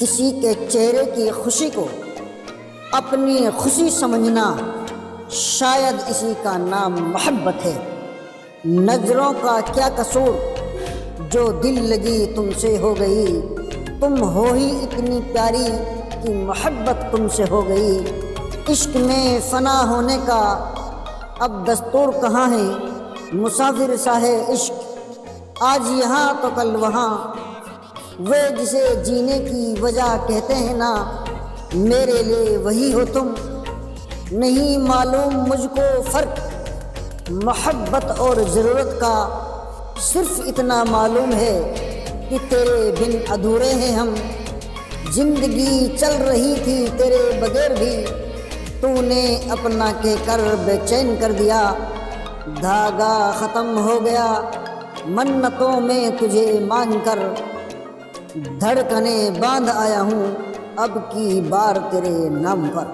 کسی کے چہرے کی خوشی کو اپنی خوشی سمجھنا شاید اسی کا نام محبت ہے۔ نظروں کا کیا قصور جو دل لگی تم سے ہو گئی، تم ہو ہی اتنی پیاری کہ محبت تم سے ہو گئی۔ عشق میں فنا ہونے کا اب دستور کہاں ہے، مسافر ساہے عشق آج یہاں تو کل وہاں، وہ جسے جینے کی وجہ کہتے ہیں نا، میرے لیے وہی ہو تم۔ نہیں معلوم مجھ کو فرق محبت اور ضرورت کا، صرف اتنا معلوم ہے کہ تیرے بن ادھورے ہیں ہم۔ زندگی چل رہی تھی تیرے بغیر بھی، تو نے اپنا کہہ کر بے چین کر دیا۔ دھاگا ختم ہو گیا منتوں میں تجھے مانگ کر، دھڑکنیں باندھ آیا ہوں اب کی بار تیرے نام پر۔